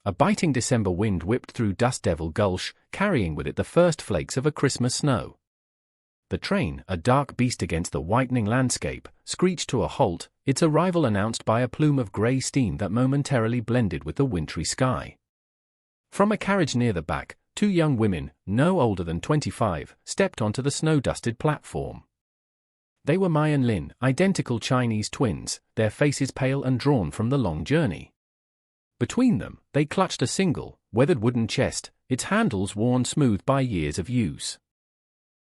A biting December wind whipped through Dust Devil Gulch, carrying with it the first flakes of a Christmas snow. The train, a dark beast against the whitening landscape, screeched to a halt, its arrival announced by a plume of grey steam that momentarily blended with the wintry sky. From a carriage near the back, two young women, no older than 25, stepped onto the snow-dusted platform. They were Mai and Lin, identical Chinese twins, their faces pale and drawn from the long journey. Between them, they clutched a single, weathered wooden chest, its handles worn smooth by years of use.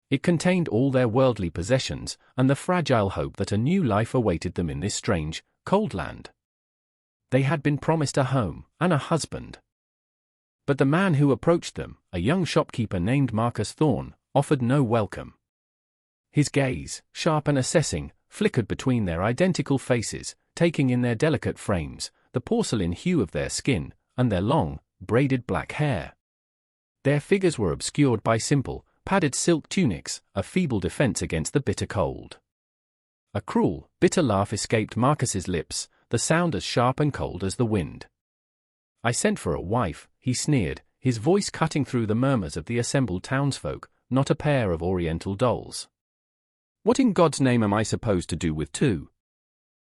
It contained all their worldly possessions, and the fragile hope that a new life awaited them in this strange, cold land. They had been promised a home, and a husband. But the man who approached them, a young shopkeeper named Marcus Thorne, offered no welcome. His gaze, sharp and assessing, flickered between their identical faces, taking in their delicate frames, the porcelain hue of their skin, and their long, braided black hair. Their figures were obscured by simple, padded silk tunics, a feeble defense against the bitter cold. A cruel, bitter laugh escaped Marcus's lips, the sound as sharp and cold as the wind. "I sent for a wife," he sneered, his voice cutting through the murmurs of the assembled townsfolk, "not a pair of oriental dolls. What in God's name am I supposed to do with two?"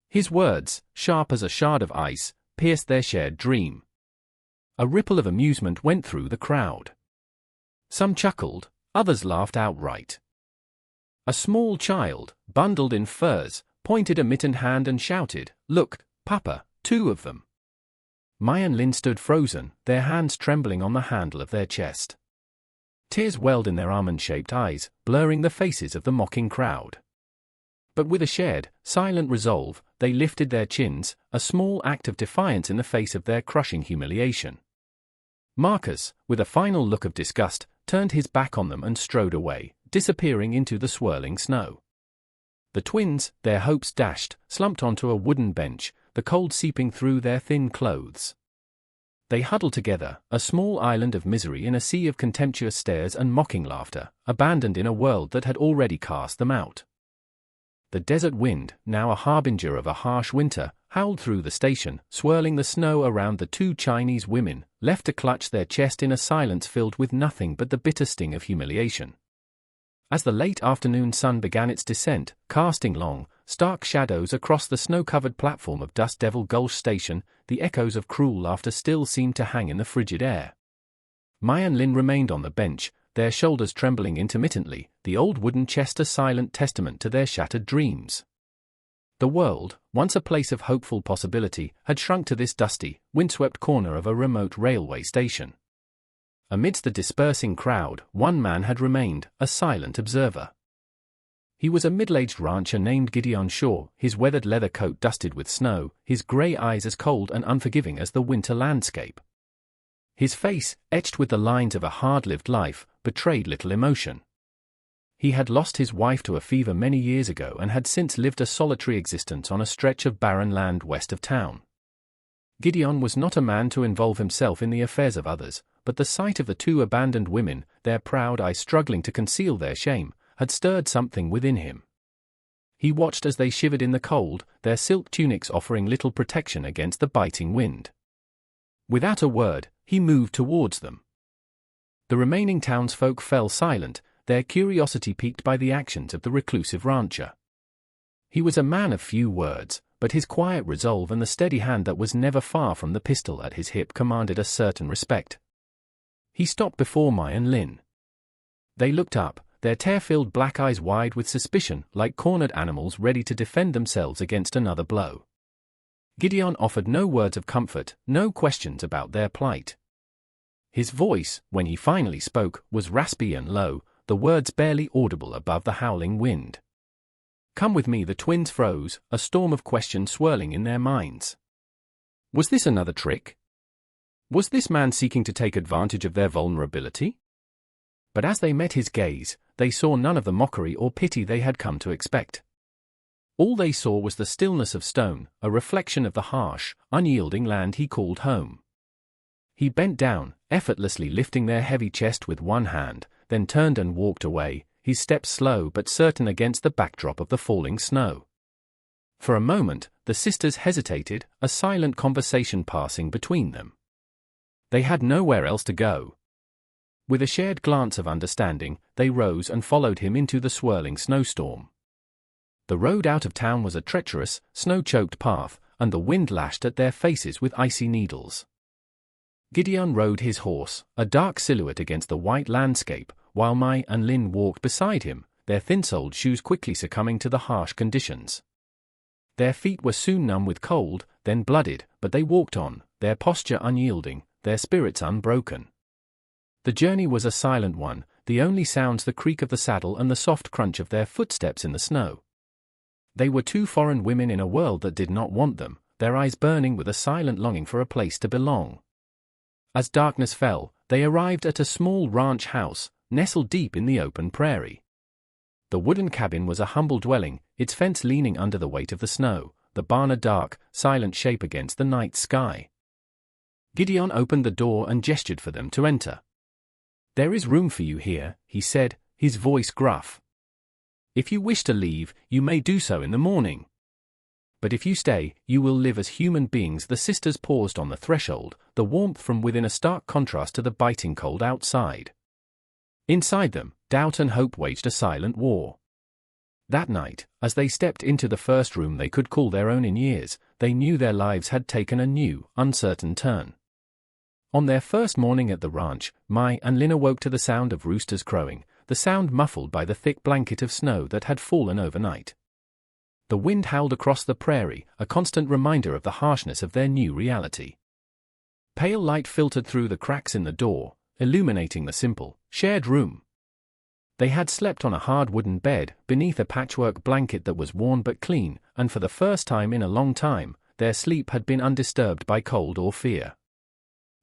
His words, sharp as a shard of ice, pierced their shared dream. A ripple of amusement went through the crowd. Some chuckled, others laughed outright. A small child, bundled in furs, pointed a mittened hand and shouted, "Look, Papa, two of them." Mai and Lin stood frozen, their hands trembling on the handle of their chest. Tears welled in their almond-shaped eyes, blurring the faces of the mocking crowd. But with a shared, silent resolve, they lifted their chins, a small act of defiance in the face of their crushing humiliation. Marcus, with a final look of disgust, turned his back on them and strode away, disappearing into the swirling snow. The twins, their hopes dashed, slumped onto a wooden bench, the cold seeping through their thin clothes. They huddled together, a small island of misery in a sea of contemptuous stares and mocking laughter, abandoned in a world that had already cast them out. The desert wind, now a harbinger of a harsh winter, howled through the station, swirling the snow around the two Chinese women, left to clutch their chest in a silence filled with nothing but the bitter sting of humiliation. As the late afternoon sun began its descent, casting long, stark shadows across the snow-covered platform of Dust Devil Gulch Station, the echoes of cruel laughter still seemed to hang in the frigid air. Mai and Lin remained on the bench, their shoulders trembling intermittently, the old wooden chest a silent testament to their shattered dreams. The world, once a place of hopeful possibility, had shrunk to this dusty, windswept corner of a remote railway station. Amidst the dispersing crowd, one man had remained, a silent observer. He was a middle-aged rancher named Gideon Shaw, his weathered leather coat dusted with snow, his grey eyes as cold and unforgiving as the winter landscape. His face, etched with the lines of a hard-lived life, betrayed little emotion. He had lost his wife to a fever many years ago and had since lived a solitary existence on a stretch of barren land west of town. Gideon was not a man to involve himself in the affairs of others, but the sight of the two abandoned women, their proud eyes struggling to conceal their shame, had stirred something within him. He watched as they shivered in the cold, their silk tunics offering little protection against the biting wind. Without a word, he moved towards them. The remaining townsfolk fell silent, their curiosity piqued by the actions of the reclusive rancher. He was a man of few words, but his quiet resolve and the steady hand that was never far from the pistol at his hip commanded a certain respect. He stopped before Mai and Lin. They looked up, their tear-filled black eyes wide with suspicion, like cornered animals ready to defend themselves against another blow. Gideon offered no words of comfort, no questions about their plight. His voice, when he finally spoke, was raspy and low, the words barely audible above the howling wind. "Come with me." The twins froze, a storm of questions swirling in their minds. Was this another trick? Was this man seeking to take advantage of their vulnerability? But as they met his gaze, they saw none of the mockery or pity they had come to expect. All they saw was the stillness of stone, a reflection of the harsh, unyielding land he called home. He bent down, effortlessly lifting their heavy chest with one hand, then turned and walked away, his steps slow but certain against the backdrop of the falling snow. For a moment, the sisters hesitated, a silent conversation passing between them. They had nowhere else to go. With a shared glance of understanding, they rose and followed him into the swirling snowstorm. The road out of town was a treacherous, snow-choked path, and the wind lashed at their faces with icy needles. Gideon rode his horse, a dark silhouette against the white landscape, while Mai and Lin walked beside him, their thin-soled shoes quickly succumbing to the harsh conditions. Their feet were soon numb with cold, then blooded, but they walked on, their posture unyielding, their spirits unbroken. The journey was a silent one, the only sounds the creak of the saddle and the soft crunch of their footsteps in the snow. They were two foreign women in a world that did not want them, their eyes burning with a silent longing for a place to belong. As darkness fell, they arrived at a small ranch house, nestled deep in the open prairie. The wooden cabin was a humble dwelling, its fence leaning under the weight of the snow, the barn a dark, silent shape against the night sky. Gideon opened the door and gestured for them to enter. "There is room for you here," he said, his voice gruff. "If you wish to leave, you may do so in the morning. But if you stay, you will live as human beings." The sisters paused on the threshold, the warmth from within a stark contrast to the biting cold outside. Inside them, doubt and hope waged a silent war. That night, as they stepped into the first room they could call their own in years, they knew their lives had taken a new, uncertain turn. On their first morning at the ranch, Mai and Lin awoke to the sound of roosters crowing, the sound muffled by the thick blanket of snow that had fallen overnight. The wind howled across the prairie, a constant reminder of the harshness of their new reality. Pale light filtered through the cracks in the door, illuminating the simple, shared room. They had slept on a hard wooden bed, beneath a patchwork blanket that was worn but clean, and for the first time in a long time, their sleep had been undisturbed by cold or fear.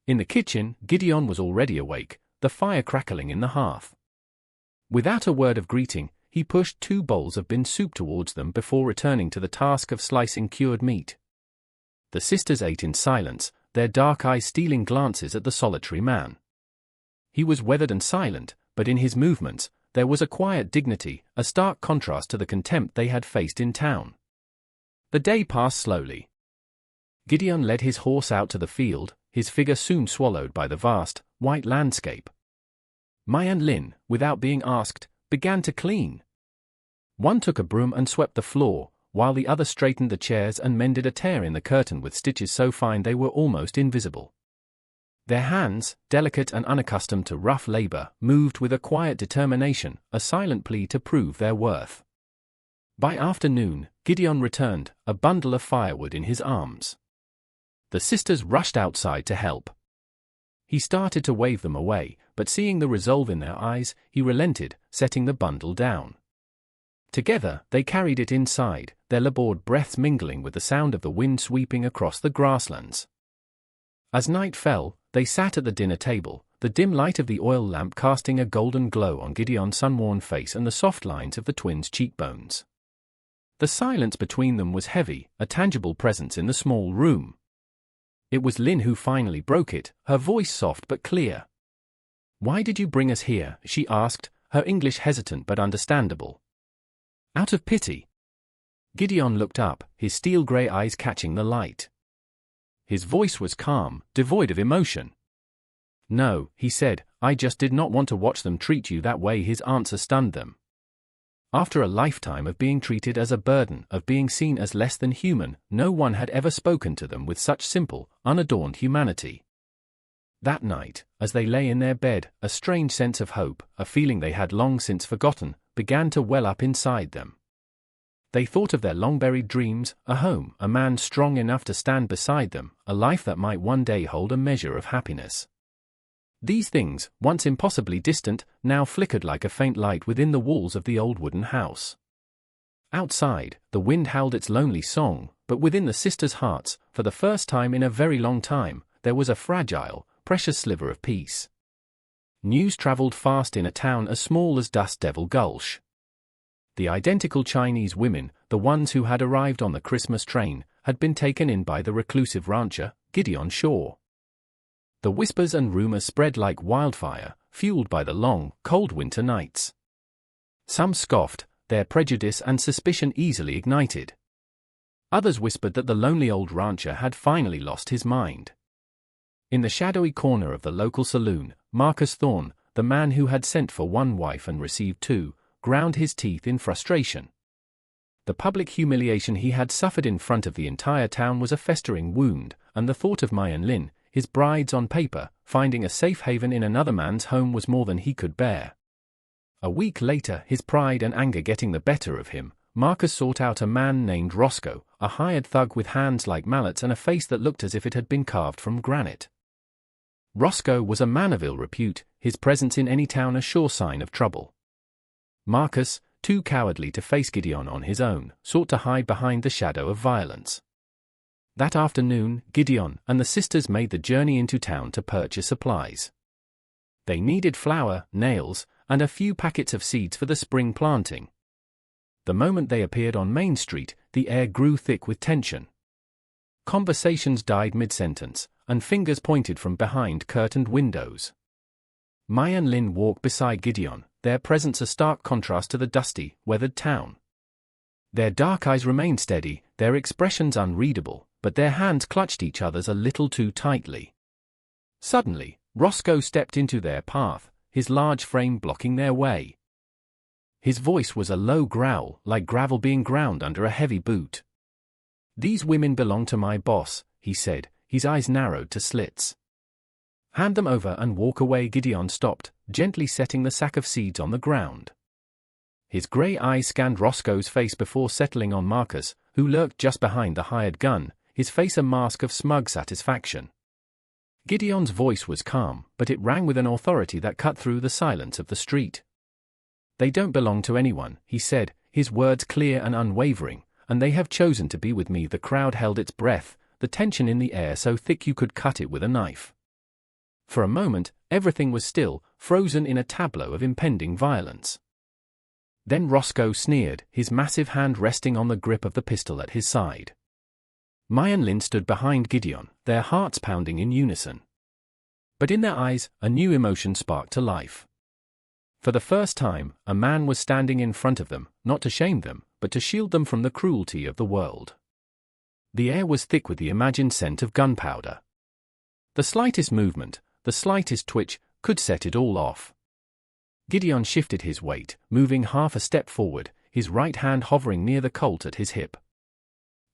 In the kitchen, Gideon was already awake, the fire crackling in the hearth. Without a word of greeting, he pushed 2 bowls of bean soup towards them before returning to the task of slicing cured meat. The sisters ate in silence, their dark eyes stealing glances at the solitary man. He was weathered and silent, but in his movements, there was a quiet dignity, a stark contrast to the contempt they had faced in town. The day passed slowly. Gideon led his horse out to the field, his figure soon swallowed by the vast, white landscape. Mai and Lin, without being asked, began to clean. One took a broom and swept the floor, while the other straightened the chairs and mended a tear in the curtain with stitches so fine they were almost invisible. Their hands, delicate and unaccustomed to rough labor, moved with a quiet determination, a silent plea to prove their worth. By afternoon, Gideon returned, a bundle of firewood in his arms. The sisters rushed outside to help. He started to wave them away, but seeing the resolve in their eyes, he relented, setting the bundle down. Together, they carried it inside, their labored breaths mingling with the sound of the wind sweeping across the grasslands. As night fell, they sat at the dinner table, the dim light of the oil lamp casting a golden glow on Gideon's sun-worn face and the soft lines of the twins' cheekbones. The silence between them was heavy, a tangible presence in the small room. It was Lin who finally broke it, her voice soft but clear. "Why did you bring us here?" she asked, her English hesitant but understandable. "Out of pity." Gideon looked up, his steel-grey eyes catching the light. His voice was calm, devoid of emotion. "No," he said, "I just did not want to watch them treat you that way." His answer stunned them. After a lifetime of being treated as a burden, of being seen as less than human, no one had ever spoken to them with such simple, unadorned humanity. That night, as they lay in their bed, a strange sense of hope, a feeling they had long since forgotten, began to well up inside them. They thought of their long-buried dreams, a home, a man strong enough to stand beside them, a life that might one day hold a measure of happiness. These things, once impossibly distant, now flickered like a faint light within the walls of the old wooden house. Outside, the wind howled its lonely song, but within the sisters' hearts, for the first time in a very long time, there was a fragile, precious sliver of peace. News traveled fast in a town as small as Dust Devil Gulch. The identical Chinese women, the ones who had arrived on the Christmas train, had been taken in by the reclusive rancher, Gideon Shaw. The whispers and rumors spread like wildfire, fueled by the long, cold winter nights. Some scoffed, their prejudice and suspicion easily ignited. Others whispered that the lonely old rancher had finally lost his mind. In the shadowy corner of the local saloon, Marcus Thorne, the man who had sent for one wife and received two, ground his teeth in frustration. The public humiliation he had suffered in front of the entire town was a festering wound, and the thought of Mai and Lin, his brides on paper, finding a safe haven in another man's home was more than he could bear. A week later, his pride and anger getting the better of him, Marcus sought out a man named Roscoe, a hired thug with hands like mallets and a face that looked as if it had been carved from granite. Roscoe was a man of ill repute, his presence in any town a sure sign of trouble. Marcus, too cowardly to face Gideon on his own, sought to hide behind the shadow of violence. That afternoon, Gideon and the sisters made the journey into town to purchase supplies. They needed flour, nails, and a few packets of seeds for the spring planting. The moment they appeared on Main Street, the air grew thick with tension. Conversations died mid-sentence, and fingers pointed from behind curtained windows. Mai and Lin walked beside Gideon, their presence a stark contrast to the dusty, weathered town. Their dark eyes remained steady, their expressions unreadable, but their hands clutched each other's a little too tightly. Suddenly, Roscoe stepped into their path, his large frame blocking their way. His voice was a low growl, like gravel being ground under a heavy boot. "These women belong to my boss," he said, his eyes narrowed to slits. "Hand them over and walk away." Gideon stopped, gently setting the sack of seeds on the ground. His grey eyes scanned Roscoe's face before settling on Marcus, who lurked just behind the hired gun, his face a mask of smug satisfaction. Gideon's voice was calm, but it rang with an authority that cut through the silence of the street. "They don't belong to anyone," he said, his words clear and unwavering, "and they have chosen to be with me." The crowd held its breath, the tension in the air so thick you could cut it with a knife. For a moment, everything was still, frozen in a tableau of impending violence. Then Roscoe sneered, his massive hand resting on the grip of the pistol at his side. Mai and Lin stood behind Gideon, their hearts pounding in unison. But in their eyes, a new emotion sparked to life. For the first time, a man was standing in front of them, not to shame them, but to shield them from the cruelty of the world. The air was thick with the imagined scent of gunpowder. The slightest movement, the slightest twitch, could set it all off. Gideon shifted his weight, moving half a step forward, his right hand hovering near the Colt at his hip.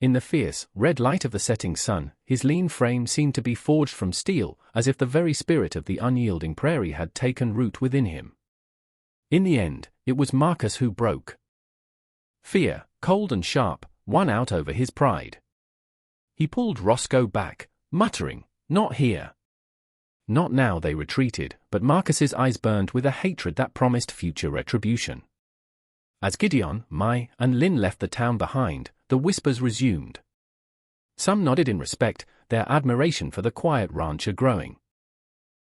In the fierce, red light of the setting sun, his lean frame seemed to be forged from steel, as if the very spirit of the unyielding prairie had taken root within him. In the end, it was Marcus who broke. Fear, cold and sharp, won out over his pride. He pulled Roscoe back, muttering, "Not here." Not now. They retreated, but Marcus's eyes burned with a hatred that promised future retribution. As Gideon, Mai, and Lin left the town behind, the whispers resumed. Some nodded in respect, their admiration for the quiet rancher growing.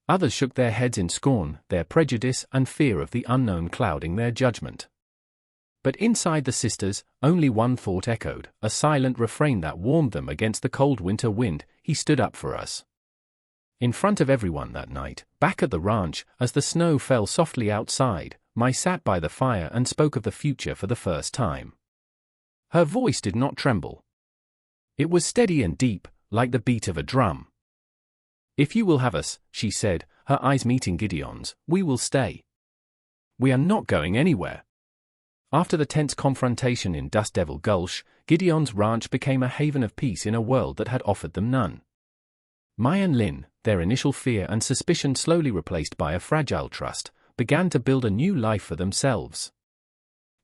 Others shook their heads in scorn, their prejudice and fear of the unknown clouding their judgment. But inside the sisters, only one thought echoed, a silent refrain that warmed them against the cold winter wind: "He stood up for us." In front of everyone that night, back at the ranch, as the snow fell softly outside, Mai sat by the fire and spoke of the future for the first time. Her voice did not tremble. It was steady and deep, like the beat of a drum. "If you will have us," she said, her eyes meeting Gideon's, "we will stay. We are not going anywhere." After the tense confrontation in Dust Devil Gulch, Gideon's ranch became a haven of peace in a world that had offered them none. Mai and Lin, their initial fear and suspicion slowly replaced by a fragile trust, began to build a new life for themselves.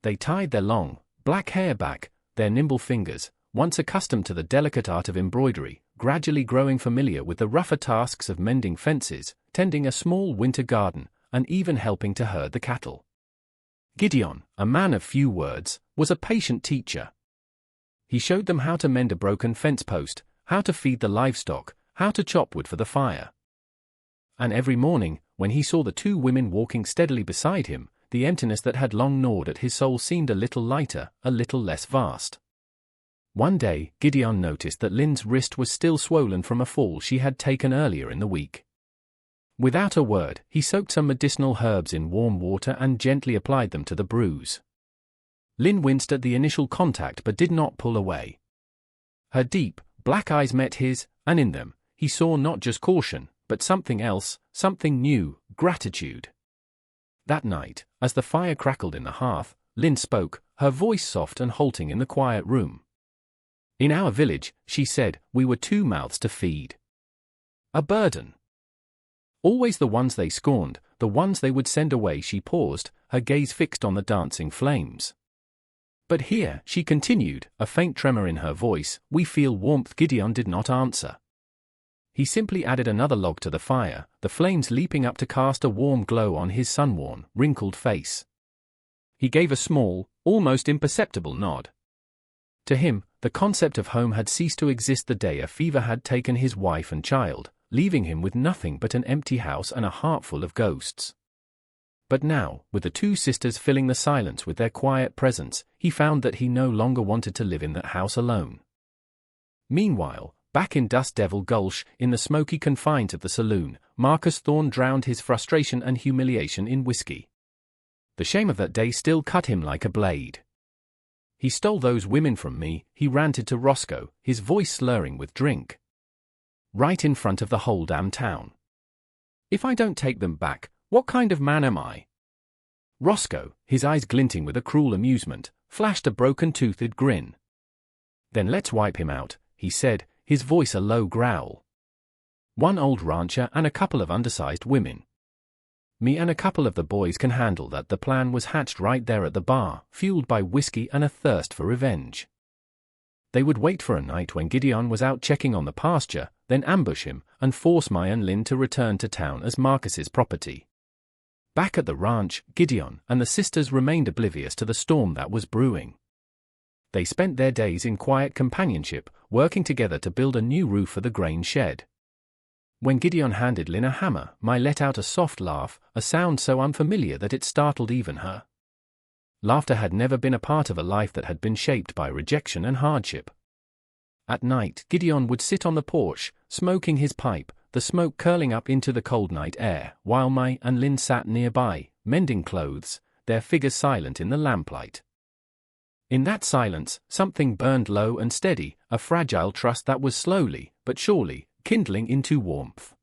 They tied their long, black hair back, their nimble fingers, once accustomed to the delicate art of embroidery, gradually growing familiar with the rougher tasks of mending fences, tending a small winter garden, and even helping to herd the cattle. Gideon, a man of few words, was a patient teacher. He showed them how to mend a broken fence post, how to feed the livestock, how to chop wood for the fire. And every morning, when he saw the two women walking steadily beside him, the emptiness that had long gnawed at his soul seemed a little lighter, a little less vast. One day, Gideon noticed that Lin's wrist was still swollen from a fall she had taken earlier in the week. Without a word, he soaked some medicinal herbs in warm water and gently applied them to the bruise. Lin winced at the initial contact but did not pull away. Her deep, black eyes met his, and in them, he saw not just caution, but something else, something new, gratitude. That night, as the fire crackled in the hearth, Lynn spoke, her voice soft and halting in the quiet room. In our village, she said, we were two mouths to feed. A burden. Always the ones they scorned, the ones they would send away. She paused, her gaze fixed on the dancing flames. But here, she continued, a faint tremor in her voice, we feel warmth. Gideon did not answer. He simply added another log to the fire, the flames leaping up to cast a warm glow on his sun-worn, wrinkled face. He gave a small, almost imperceptible nod. To him, the concept of home had ceased to exist the day a fever had taken his wife and child, leaving him with nothing but an empty house and a heart full of ghosts. But now, with the two sisters filling the silence with their quiet presence, he found that he no longer wanted to live in that house alone. Meanwhile, back in Dust Devil Gulch, in the smoky confines of the saloon, Marcus Thorne drowned his frustration and humiliation in whiskey. The shame of that day still cut him like a blade. He stole those women from me, he ranted to Roscoe, his voice slurring with drink. Right in front of the whole damn town. If I don't take them back, what kind of man am I? Roscoe, his eyes glinting with a cruel amusement, flashed a broken-toothed grin. Then let's wipe him out, he said, his voice a low growl. One old rancher and a couple of undersized women. Me and a couple of the boys can handle that. The plan was hatched right there at the bar, fueled by whiskey and a thirst for revenge. They would wait for a night when Gideon was out checking on the pasture, then ambush him, and force Mai and Lynn to return to town as Marcus's property. Back at the ranch, Gideon and the sisters remained oblivious to the storm that was brewing. They spent their days in quiet companionship, working together to build a new roof for the grain shed. When Gideon handed Lynn a hammer, Mai let out a soft laugh, a sound so unfamiliar that it startled even her. Laughter had never been a part of a life that had been shaped by rejection and hardship. At night, Gideon would sit on the porch, smoking his pipe, the smoke curling up into the cold night air, while Mai and Lynn sat nearby, mending clothes, their figures silent in the lamplight. In that silence, something burned low and steady, a fragile trust that was slowly, but surely, kindling into warmth.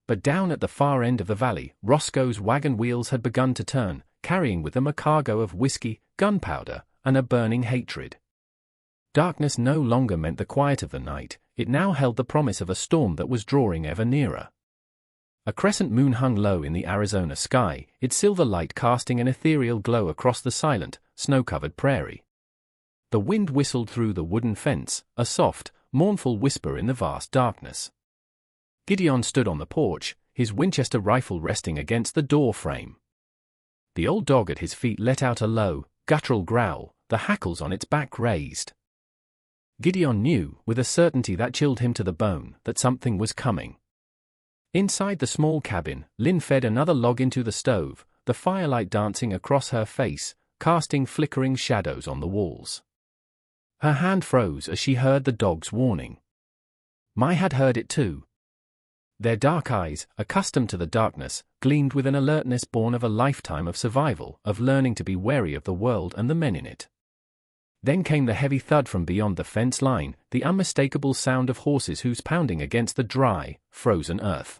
But down at the far end of the valley, Roscoe's wagon wheels had begun to turn, carrying with them a cargo of whiskey, gunpowder, and a burning hatred. Darkness no longer meant the quiet of the night, it now held the promise of a storm that was drawing ever nearer. A crescent moon hung low in the Arizona sky, its silver light casting an ethereal glow across the silent, snow-covered prairie. The wind whistled through the wooden fence, a soft, mournful whisper in the vast darkness. Gideon stood on the porch, his Winchester rifle resting against the door frame. The old dog at his feet let out a low, guttural growl, the hackles on its back raised. Gideon knew, with a certainty that chilled him to the bone, that something was coming. Inside the small cabin, Lynn fed another log into the stove, the firelight dancing across her face, casting flickering shadows on the walls. Her hand froze as she heard the dog's warning. Mai had heard it too. Their dark eyes, accustomed to the darkness, gleamed with an alertness born of a lifetime of survival, of learning to be wary of the world and the men in it. Then came the heavy thud from beyond the fence line, the unmistakable sound of horses' hooves pounding against the dry, frozen earth.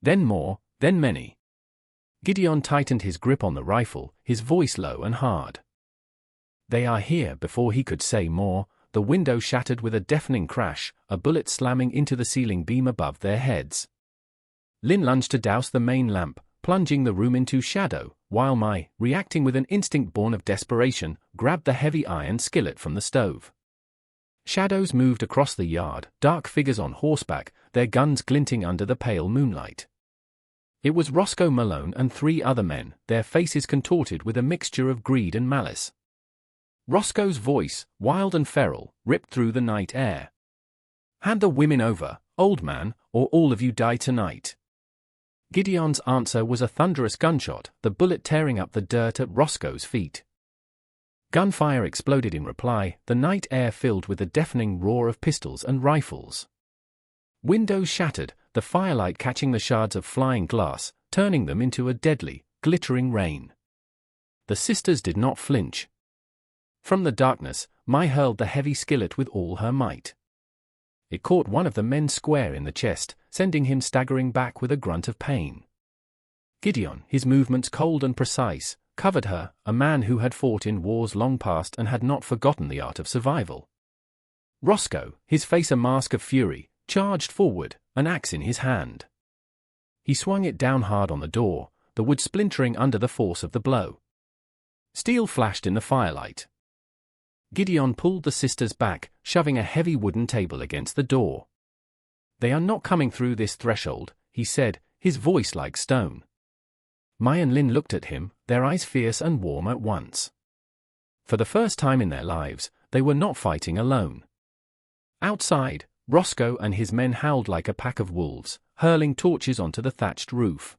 Then more, then many. Gideon tightened his grip on the rifle, his voice low and hard. They are here. Before he could say more, the window shattered with a deafening crash, a bullet slamming into the ceiling beam above their heads. Lynn lunged to douse the main lamp, plunging the room into shadow, while Mai, reacting with an instinct born of desperation, grabbed the heavy iron skillet from the stove. Shadows moved across the yard, dark figures on horseback, their guns glinting under the pale moonlight. It was Roscoe Malone and 3 other men, their faces contorted with a mixture of greed and malice. Roscoe's voice, wild and feral, ripped through the night air. "Hand the women over, old man, or all of you die tonight." Gideon's answer was a thunderous gunshot, the bullet tearing up the dirt at Roscoe's feet. Gunfire exploded in reply, the night air filled with the deafening roar of pistols and rifles. Windows shattered, the firelight catching the shards of flying glass, turning them into a deadly, glittering rain. The sisters did not flinch. From the darkness, Mai hurled the heavy skillet with all her might. It caught one of the men square in the chest, sending him staggering back with a grunt of pain. Gideon, his movements cold and precise, covered her, a man who had fought in wars long past and had not forgotten the art of survival. Roscoe, his face a mask of fury, charged forward, an axe in his hand. He swung it down hard on the door, the wood splintering under the force of the blow. Steel flashed in the firelight. Gideon pulled the sisters back, shoving a heavy wooden table against the door. "They are not coming through this threshold," he said, his voice like stone. Mai and Lin looked at him, their eyes fierce and warm at once. For the first time in their lives, they were not fighting alone. Outside, Roscoe and his men howled like a pack of wolves, hurling torches onto the thatched roof.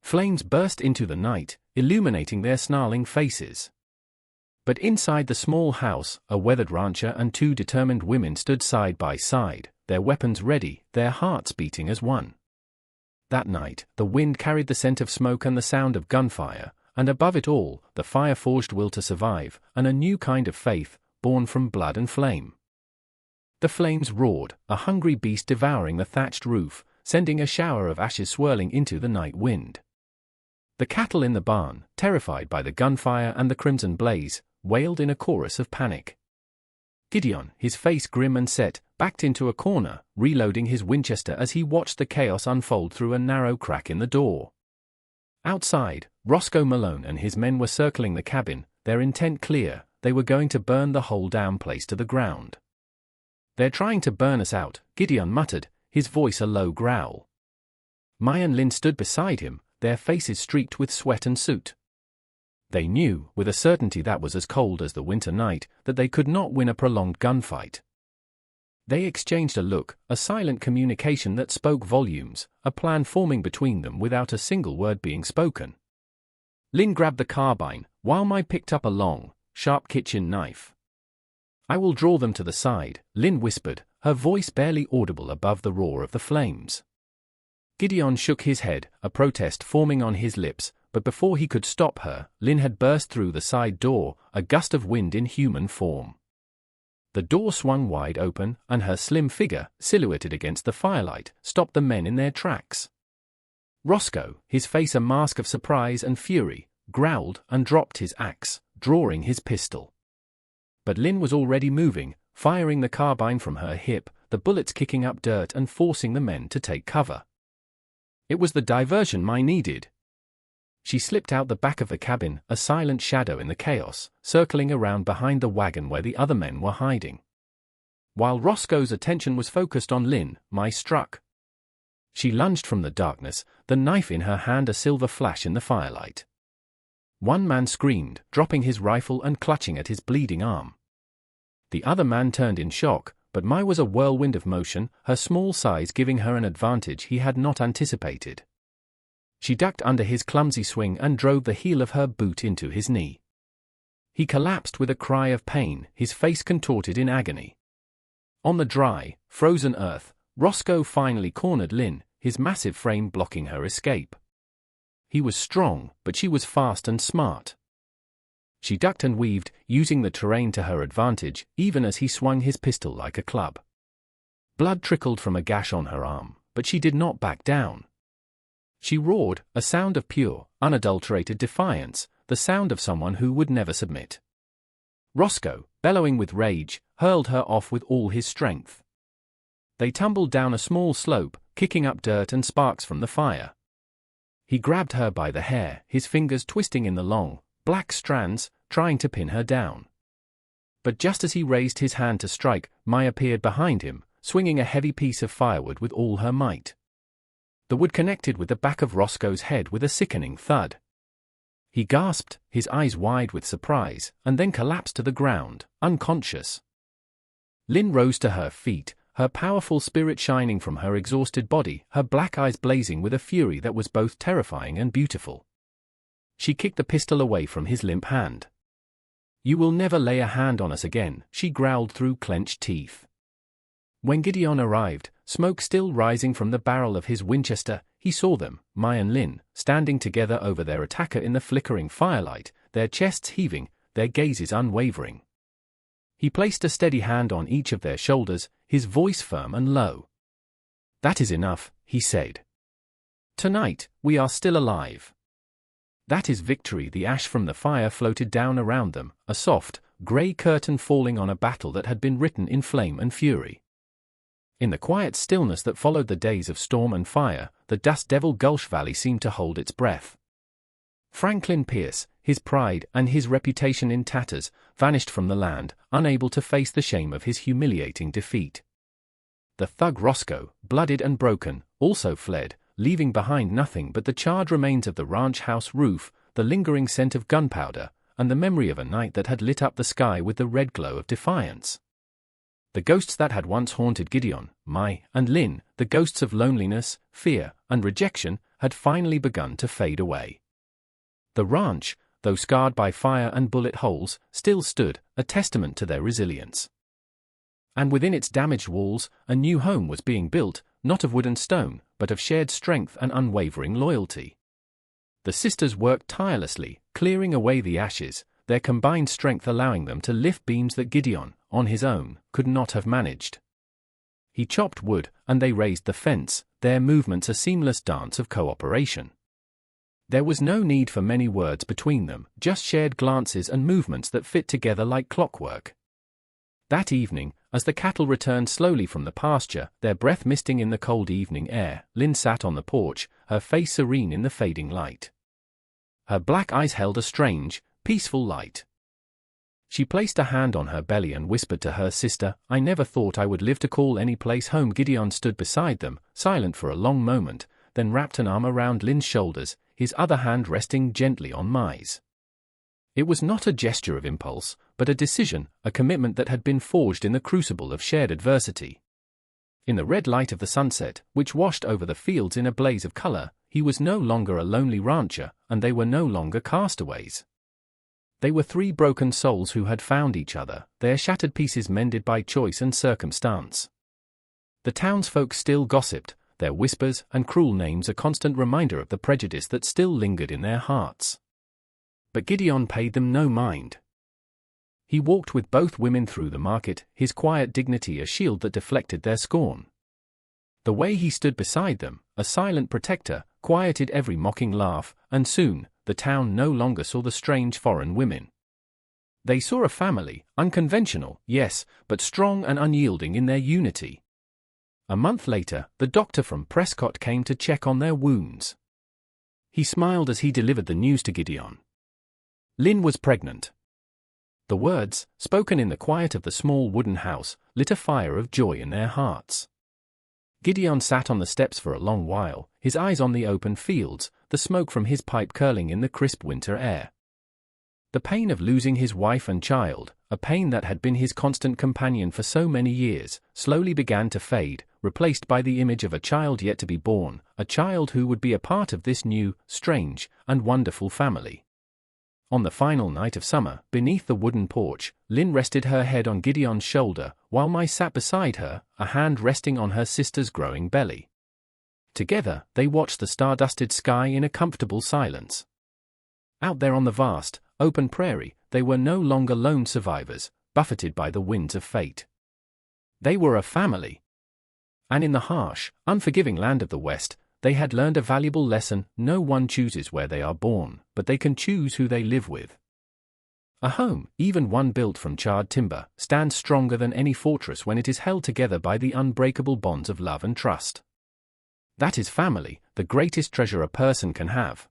Flames burst into the night, illuminating their snarling faces. But inside the small house, a weathered rancher and two determined women stood side by side, their weapons ready, their hearts beating as one. That night, the wind carried the scent of smoke and the sound of gunfire, and above it all, the fire-forged will to survive, and a new kind of faith, born from blood and flame. The flames roared, a hungry beast devouring the thatched roof, sending a shower of ashes swirling into the night wind. The cattle in the barn, terrified by the gunfire and the crimson blaze, wailed in a chorus of panic. Gideon, his face grim and set, backed into a corner, reloading his Winchester as he watched the chaos unfold through a narrow crack in the door. Outside, Roscoe Malone and his men were circling the cabin, their intent clear. They were going to burn the whole damn place to the ground. "They're trying to burn us out," Gideon muttered, his voice a low growl. Mai and Lin stood beside him, their faces streaked with sweat and soot. They knew, with a certainty that was as cold as the winter night, that they could not win a prolonged gunfight. They exchanged a look, a silent communication that spoke volumes, a plan forming between them without a single word being spoken. Lin grabbed the carbine, while Mai picked up a long, sharp kitchen knife. "I will draw them to the side," Lin whispered, her voice barely audible above the roar of the flames. Gideon shook his head, a protest forming on his lips, but before he could stop her, Lin had burst through the side door, a gust of wind in human form. The door swung wide open, and her slim figure, silhouetted against the firelight, stopped the men in their tracks. Roscoe, his face a mask of surprise and fury, growled and dropped his axe, drawing his pistol. But Lin was already moving, firing the carbine from her hip, the bullets kicking up dirt and forcing the men to take cover. It was the diversion Mai needed. She slipped out the back of the cabin, a silent shadow in the chaos, circling around behind the wagon where the other men were hiding. While Roscoe's attention was focused on Lin, Mai struck. She lunged from the darkness, the knife in her hand a silver flash in the firelight. One man screamed, dropping his rifle and clutching at his bleeding arm. The other man turned in shock, but Mai was a whirlwind of motion, her small size giving her an advantage he had not anticipated. She ducked under his clumsy swing and drove the heel of her boot into his knee. He collapsed with a cry of pain, his face contorted in agony. On the dry, frozen earth, Roscoe finally cornered Lin, his massive frame blocking her escape. He was strong, but she was fast and smart. She ducked and weaved, using the terrain to her advantage, even as he swung his pistol like a club. Blood trickled from a gash on her arm, but she did not back down. She roared, a sound of pure, unadulterated defiance, the sound of someone who would never submit. Roscoe, bellowing with rage, hurled her off with all his strength. They tumbled down a small slope, kicking up dirt and sparks from the fire. He grabbed her by the hair, his fingers twisting in the long, black strands, trying to pin her down. But just as he raised his hand to strike, Mai appeared behind him, swinging a heavy piece of firewood with all her might. The wood connected with the back of Roscoe's head with a sickening thud. He gasped, his eyes wide with surprise, and then collapsed to the ground, unconscious. Lin rose to her feet, her powerful spirit shining from her exhausted body, her black eyes blazing with a fury that was both terrifying and beautiful. She kicked the pistol away from his limp hand. "You will never lay a hand on us again," she growled through clenched teeth. When Gideon arrived, smoke still rising from the barrel of his Winchester, he saw them, Mai and Lin, standing together over their attacker in the flickering firelight, their chests heaving, their gazes unwavering. He placed a steady hand on each of their shoulders, his voice firm and low. "That is enough," he said. "Tonight, we are still alive. That is victory." The ash from the fire floated down around them, a soft, grey curtain falling on a battle that had been written in flame and fury. In the quiet stillness that followed the days of storm and fire, the Dust Devil Gulch Valley seemed to hold its breath. Franklin Pierce, his pride and his reputation in tatters, vanished from the land, unable to face the shame of his humiliating defeat. The thug Roscoe, bloodied and broken, also fled, leaving behind nothing but the charred remains of the ranch house roof, the lingering scent of gunpowder, and the memory of a night that had lit up the sky with the red glow of defiance. The ghosts that had once haunted Gideon, Mai, and Lynn, the ghosts of loneliness, fear, and rejection, had finally begun to fade away. The ranch, though scarred by fire and bullet holes, still stood, a testament to their resilience. And within its damaged walls, a new home was being built, not of wood and stone, but of shared strength and unwavering loyalty. The sisters worked tirelessly, clearing away the ashes, their combined strength allowing them to lift beams that Gideon, on his own, could not have managed. He chopped wood, and they raised the fence, their movements a seamless dance of cooperation. There was no need for many words between them, just shared glances and movements that fit together like clockwork. That evening, as the cattle returned slowly from the pasture, their breath misting in the cold evening air, Lynn sat on the porch, her face serene in the fading light. Her black eyes held a strange, peaceful light. She placed a hand on her belly and whispered to her sister, "I never thought I would live to call any place home." Gideon stood beside them, silent for a long moment, then wrapped an arm around Lynn's shoulders, his other hand resting gently on Mai's. It was not a gesture of impulse, but a decision, a commitment that had been forged in the crucible of shared adversity. In the red light of the sunset, which washed over the fields in a blaze of color, he was no longer a lonely rancher, and they were no longer castaways. They were three broken souls who had found each other, their shattered pieces mended by choice and circumstance. The townsfolk still gossiped, their whispers and cruel names a constant reminder of the prejudice that still lingered in their hearts. But Gideon paid them no mind. He walked with both women through the market, his quiet dignity a shield that deflected their scorn. The way he stood beside them, a silent protector, quieted every mocking laugh, and soon, the town no longer saw the strange foreign women. They saw a family, unconventional, yes, but strong and unyielding in their unity. A month later, the doctor from Prescott came to check on their wounds. He smiled as he delivered the news to Gideon. Lynn was pregnant. The words, spoken in the quiet of the small wooden house, lit a fire of joy in their hearts. Gideon sat on the steps for a long while, his eyes on the open fields, the smoke from his pipe curling in the crisp winter air. The pain of losing his wife and child, a pain that had been his constant companion for so many years, slowly began to fade, replaced by the image of a child yet to be born, a child who would be a part of this new, strange, and wonderful family. On the final night of summer, beneath the wooden porch, Lynn rested her head on Gideon's shoulder, while Mai sat beside her, a hand resting on her sister's growing belly. Together, they watched the star-dusted sky in a comfortable silence. Out there on the vast, open prairie, they were no longer lone survivors, buffeted by the winds of fate. They were a family. And in the harsh, unforgiving land of the West, they had learned a valuable lesson: no one chooses where they are born, but they can choose who they live with. A home, even one built from charred timber, stands stronger than any fortress when it is held together by the unbreakable bonds of love and trust. That is family, the greatest treasure a person can have.